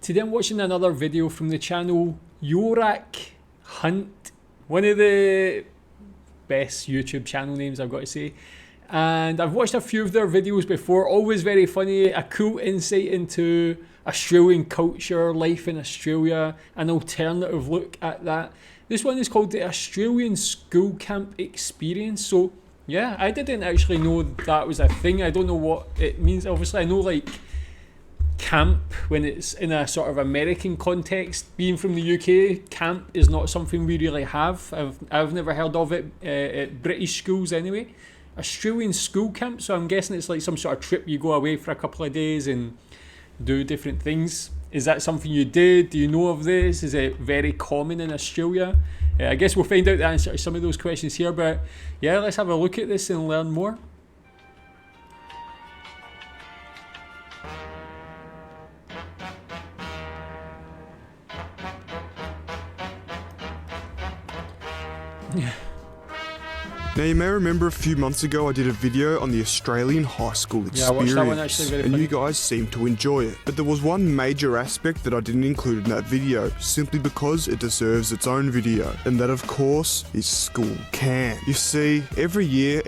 Today I'm watching another video from the channel Yorak Hunt, one of the best YouTube channel names I've got to say, and I've watched a few of their videos before. Always very funny, a cool insight into Australian culture, life in Australia, an alternative look at that. This one is called the Australian School Camp Experience. So yeah, I didn't actually know that was a thing. I don't know what it means. Obviously I know like camp when it's in a sort of American context. Being from the UK, camp is not something we really have. I've never heard of it at British schools anyway. Australian school camp, so I'm guessing it's like some sort of trip you go away for a couple of days and do different things. Is that something you did? Do you know of this? Is it very common in Australia? I guess we'll find out the answer to some of those questions here, but yeah, let's have a look at this and learn more. Now you may remember a few months ago I did a video on the Australian high school experience, I watched that one actually, very funny. You guys seemed to enjoy it. But there was one major aspect that I didn't include in that video, simply because it deserves its own video, and that of course is school camp. You see, every year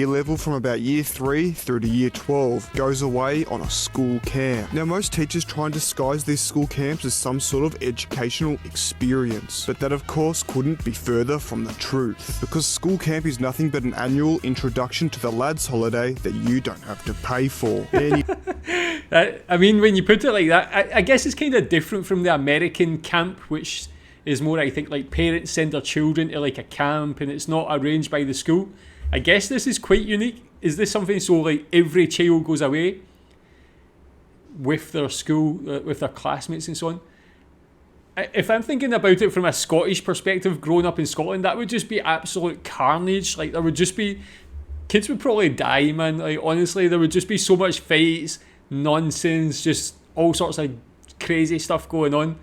level from about year 3 through to year 12 goes away on a school camp. Now most teachers try and disguise these school camps as some sort of educational experience, but that of course couldn't be further from the truth, because school camp is nothing but an annual introduction to the lads' holiday that you don't have to pay for. I mean, when you put it like that, I guess it's kind of different from the American camp, which is more, I think, like parents send their children to like a camp and it's not arranged by the school. I guess this is quite unique. Is this something so like every child goes away with their school, with their classmates and so on? If I'm thinking about it from a Scottish perspective, growing up in Scotland, that would just be absolute carnage. Like, there would just be, kids would probably die, man. Like, honestly, there would just be so much fights, nonsense, just all sorts of crazy stuff going on.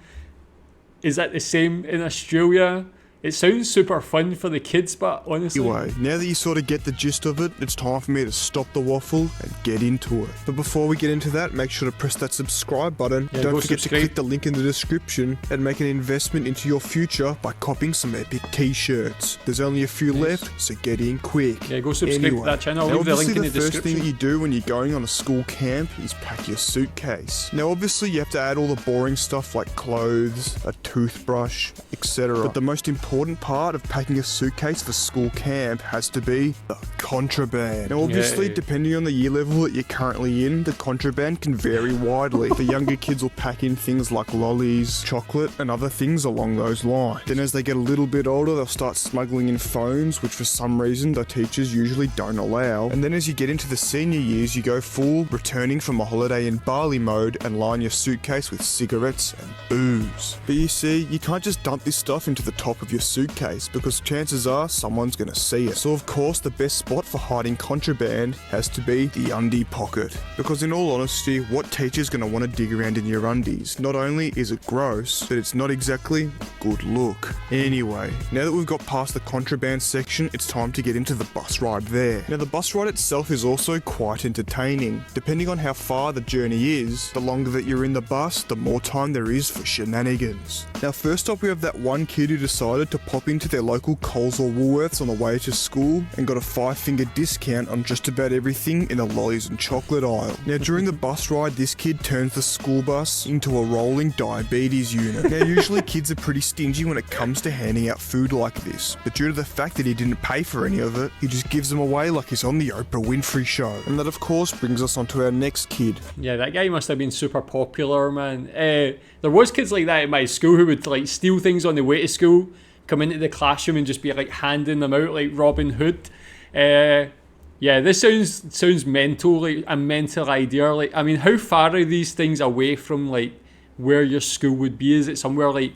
Is that the same in Australia? It sounds super fun for the kids, but honestly... Anyway, now that you sort of get the gist of it, it's time for me to stop the waffle and get into it. But before we get into that, make sure to press that subscribe button. Yeah, don't forget to click the link in the description and make an investment into your future by copying some epic t-shirts. There's only a few left, so get in quick. Yeah, go subscribe to that channel. I'll leave the link in the description. The first thing that you do when you're going on a school camp is pack your suitcase. Now obviously you have to add all the boring stuff like clothes, a toothbrush, etc. But the most important part of packing a suitcase for school camp has to be the contraband. Now obviously, depending on the year level that you're currently in, the contraband can vary widely. The younger kids will pack in things like lollies, chocolate, and other things along those lines. Then as they get a little bit older, they'll start smuggling in phones, which for some reason the teachers usually don't allow. And then as you get into the senior years, you go full returning from a holiday in Bali mode and line your suitcase with cigarettes and booze. But you see, you can't just dump this stuff into the top of your suitcase, because chances are someone's gonna see it. So of course the best spot for hiding contraband has to be the undie pocket, because in all honesty, what teacher's gonna want to dig around in your undies? Not only is it gross, but it's not exactly a good look. Anyway, now that we've got past the contraband section, it's time to get into the bus ride there. Now the bus ride itself is also quite entertaining. Depending on how far the journey is, the longer that you're in the bus, the more time there is for shenanigans. Now first up we have that one kid who decided to pop into their local Coles or Woolworths on the way to school and got a 5-finger discount on just about everything in the lollies and chocolate aisle. Now during the bus ride, this kid turns the school bus into a rolling diabetes unit. Now usually kids are pretty stingy when it comes to handing out food like this, but due to the fact that he didn't pay for any of it, he just gives them away like he's on the Oprah Winfrey show. And that of course brings us on to our next kid. Yeah, that guy must have been super popular, man. There was kids like that in my school who would like steal things on the way to school, come into the classroom and just be like handing them out like Robin Hood. Yeah, this sounds mental, like a mental idea. Like, I mean, how far are these things away from like where your school would be? Is it somewhere like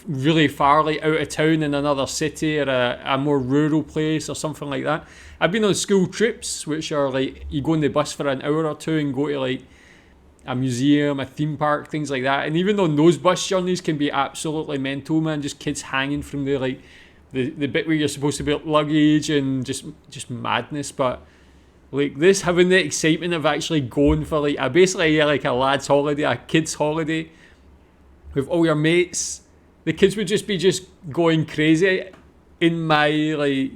really far, like out of town in another city, or a more rural place or something like that? I've been on school trips, which are like you go on the bus for an hour or two and go to like a museum, a theme park, things like that. And even though those bus journeys can be absolutely mental, man, just kids hanging from the like the bit where you're supposed to be luggage and just madness. But like this, having the excitement of actually going for like basically like a lad's holiday, a kid's holiday, with all your mates. The kids would just be going crazy in my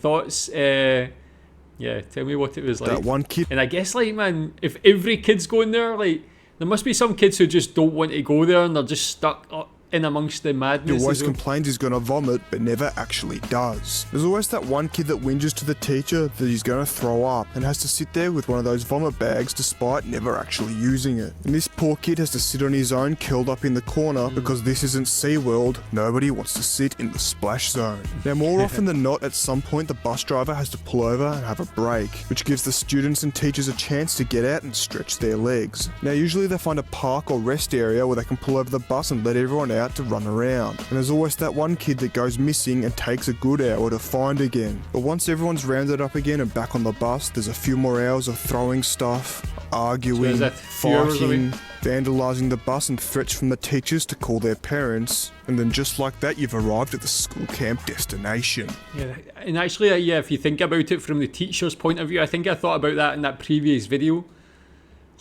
thoughts. Yeah, tell me what it was like. That one kid. And I guess, like, man, if every kid's going there, like, there must be some kids who just don't want to go there and they're just stuck in amongst the madness. Who always complains he's going to vomit, but never actually does. There's always that one kid that whinges to the teacher that he's going to throw up and has to sit there with one of those vomit bags despite never actually using it. And this poor kid has to sit on his own, curled up in the corner, because this isn't SeaWorld. Nobody wants to sit in the splash zone. Now, more often than not, at some point the bus driver has to pull over and have a break, which gives the students and teachers a chance to get out and stretch their legs. Now, usually they find a park or rest area where they can pull over the bus and let everyone out to run around. And there's always that one kid that goes missing and takes a good hour to find again. But once everyone's rounded up again and back on the bus, there's a few more hours of throwing stuff, arguing, fighting, vandalising the bus, and threats from the teachers to call their parents. And then just like that, you've arrived at the school camp destination. Yeah, and actually, yeah, if you think about it from the teacher's point of view, I think I thought about that in that previous video.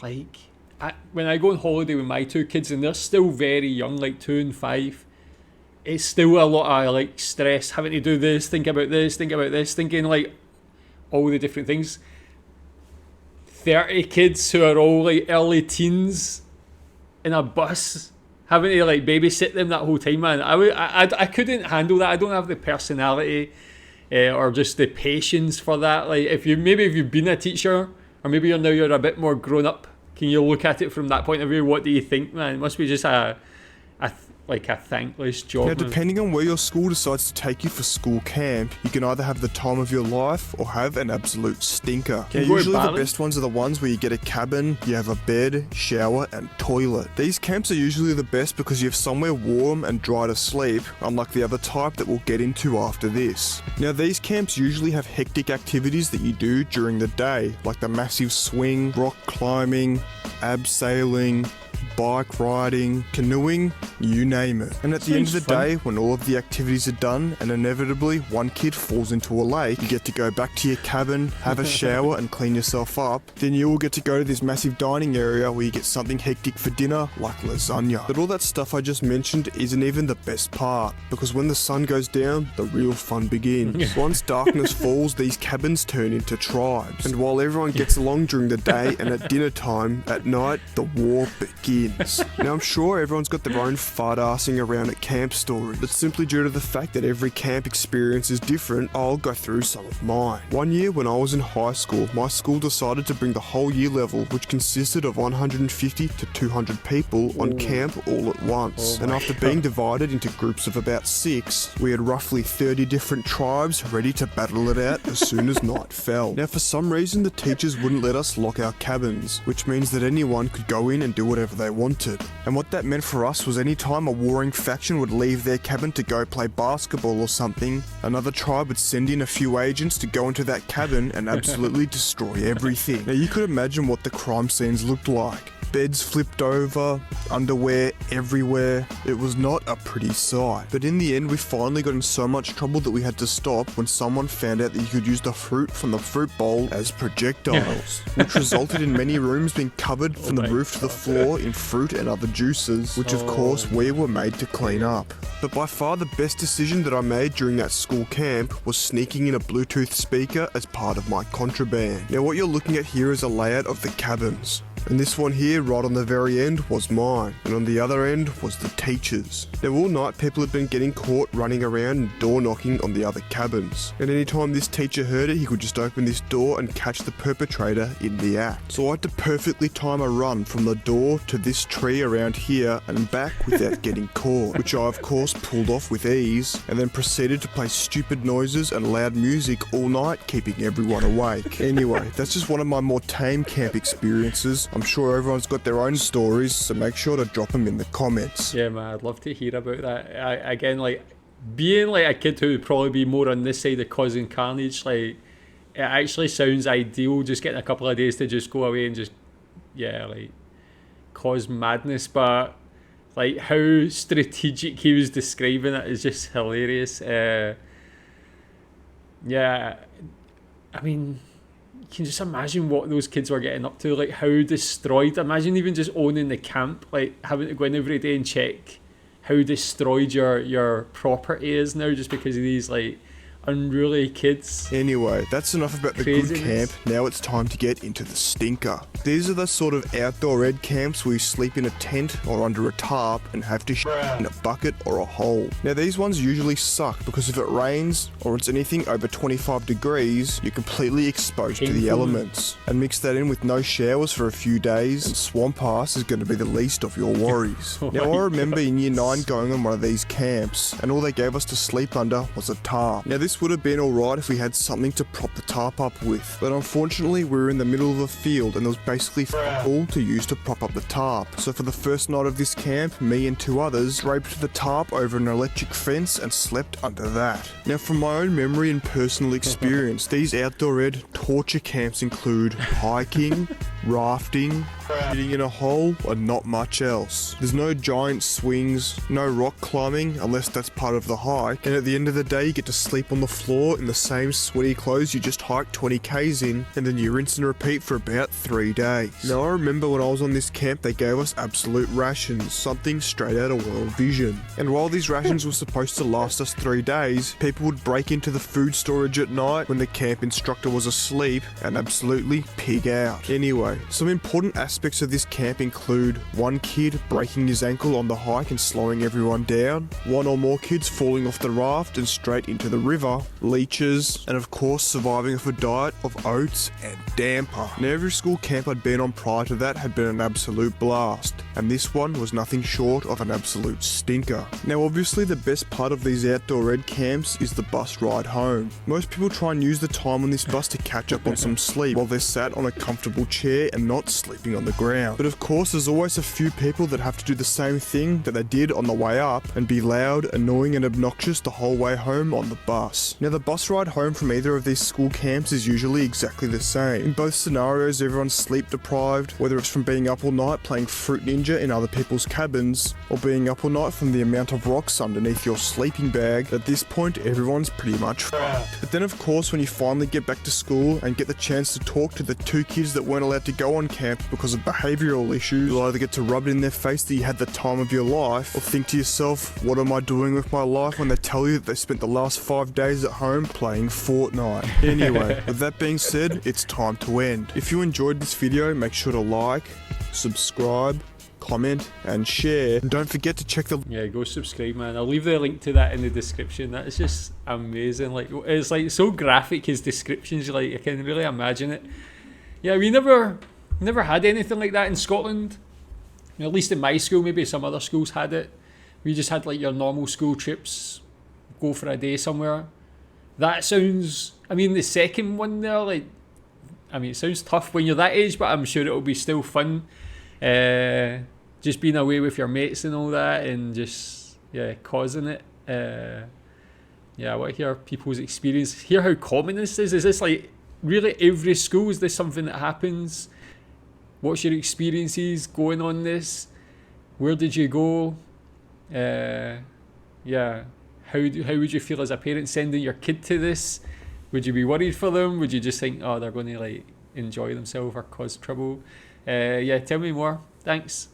Like, when I go on holiday with my two kids and they're still very young, like 2 and 5, it's still a lot of like stress, having to do this, think about this, thinking like all the different things. 30 kids who are all like early teens in a bus, having to like babysit them that whole time, man. I couldn't handle that. I don't have the personality or just the patience for that. Like, if you've been a teacher, or maybe you're a bit more grown up, can you look at it from that point of view? What do you think, man? It must be just a thankless job. Now, depending on where your school decides to take you for school camp, you can either have the time of your life or have an absolute stinker. Now, usually the best ones are the ones where you get a cabin, you have a bed, shower, and toilet. These camps are usually the best because you have somewhere warm and dry to sleep, unlike the other type that we'll get into after this. Now, these camps usually have hectic activities that you do during the day, like the massive swing, rock climbing, abseiling, bike riding, canoeing, you name it. And at the end of the day, when all of the activities are done and inevitably one kid falls into a lake, you get to go back to your cabin, have a shower and clean yourself up. Then you all get to go to this massive dining area where you get something hectic for dinner, like lasagna. But all that stuff I just mentioned isn't even the best part, because when the sun goes down, the real fun begins. Once darkness falls, these cabins turn into tribes. And while everyone gets along during the day and at dinner time, at night, the war begins. Now, I'm sure everyone's got their own fart-assing around at camp stories, but simply due to the fact that every camp experience is different, I'll go through some of mine. One year when I was in high school, my school decided to bring the whole year level, which consisted of 150 to 200 people, on camp all at once. And after being divided into groups of about 6, we had roughly 30 different tribes ready to battle it out as soon as night fell. Now, for some reason, the teachers wouldn't let us lock our cabins, which means that anyone could go in and do whatever they wanted. And what that meant for us was any time a warring faction would leave their cabin to go play basketball or something, another tribe would send in a few agents to go into that cabin and absolutely destroy everything. Now, you could imagine what the crime scenes looked like. Beds flipped over, underwear everywhere. It was not a pretty sight. But in the end, we finally got in so much trouble that we had to stop when someone found out that you could use the fruit from the fruit bowl as projectiles, which resulted in many rooms being covered from the roof to the floor in fruit and other juices, which of course we were made to clean up. But by far the best decision that I made during that school camp was sneaking in a Bluetooth speaker as part of my contraband. Now, what you're looking at here is a layout of the cabins. And this one here, right on the very end, was mine. And on the other end was the teachers. Now, all night people had been getting caught running around and door knocking on the other cabins. And anytime this teacher heard it, he could just open this door and catch the perpetrator in the act. So I had to perfectly time a run from the door to this tree around here and back without getting caught, which I of course pulled off with ease, and then proceeded to play stupid noises and loud music all night, keeping everyone awake. Anyway, that's just one of my more tame camp experiences. I'm sure everyone's got their own stories, so make sure to drop them in the comments. Yeah, man, I'd love to hear about that. Again, like, being like a kid who would probably be more on this side of causing carnage, like, it actually sounds ideal, just getting a couple of days to just go away and just, like, cause madness. But, like, how strategic he was describing it is just hilarious. I mean, you can just imagine what those kids were getting up to, like how destroyed. Imagine even just owning the camp, like having to go in every day and check how destroyed your property is now just because of these like unruly kids. Anyway, that's enough about the good Craziness. camp. Now it's time to get into the stinker. These are the sort of outdoor ed camps where you sleep in a tent or under a tarp and have to shit in a bucket or a hole. Now these ones usually suck because if it rains or it's anything over 25 degrees, you're completely exposed to the Painful. elements. And mix that in with no showers for a few days, and swamp ass is going to be the least of your worries. Oh Now my I remember in year 9 going on one of these camps, and all they gave us to sleep under was a tarp. Now this would have been alright if we had something to prop the tarp up with, but unfortunately we were in the middle of a field and there was basically all to use to prop up the tarp. So for the first night of this camp, me and 2 others draped the tarp over an electric fence and slept under that. Now from my own memory and personal experience, these outdoor ed torture camps include hiking, rafting, sitting in a hole, and not much else. There's no giant swings, no rock climbing unless that's part of the hike, and at the end of the day you get to sleep on the floor in the same sweaty clothes you just hiked 20 k's in, and then you rinse and repeat for about 3 days. Now I remember when I was on this camp they gave us absolute rations, something straight out of World Vision. And while these rations were supposed to last us 3 days, people would break into the food storage at night when the camp instructor was asleep and absolutely pig out. Anyway, some important aspects of this camp include one kid breaking his ankle on the hike and slowing everyone down, one or more kids falling off the raft and straight into the river, leeches, and of course surviving off a diet of oats and damper. Now every school camp I'd been on prior to that had been an absolute blast, and this one was nothing short of an absolute stinker. Now obviously the best part of these outdoor ed camps is the bus ride home. Most people try and use the time on this bus to catch up on some sleep while they're sat on a comfortable chair and not sleeping on the ground. But of course there's always a few people that have to do the same thing that they did on the way up and be loud, annoying and obnoxious the whole way home on the bus. Now the bus ride home from either of these school camps is usually exactly the same. In both scenarios everyone's sleep deprived, whether it's from being up all night playing Fruit Ninja in other people's cabins or being up all night from the amount of rocks underneath your sleeping bag. At this point everyone's pretty much fucked. But then of course when you finally get back to school and get the chance to talk to the 2 kids that weren't allowed to go on camp because of behavioural issues, you'll either get to rub it in their face that you had the time of your life, or think to yourself, what am I doing with my life, when they tell you that they spent the last 5 days at home playing Fortnite. Anyway, with that being said, it's time to end. If you enjoyed this video, make sure to like, subscribe, comment and share, and don't forget to check the Go subscribe, man. I'll leave the link to that in the description. That is just amazing. Like, it's like so graphic, his descriptions, like I can really imagine it. Yeah, we never had anything like that in Scotland. At least in my school, maybe some other schools had it. We just had like your normal school trips, go for a day somewhere. That sounds, I mean, the second one there, like, I mean, it sounds tough when you're that age, but I'm sure it'll be still fun. Just being away with your mates and all that, and just, causing it. I want to hear people's experience, hear how common this is. Is this like really every school? Is this something that happens? What's your experiences going on this? Where did you go? How would you feel as a parent sending your kid to this? Would you be worried for them? Would you just think, oh, they're going to like enjoy themselves or cause trouble? Tell me more. Thanks.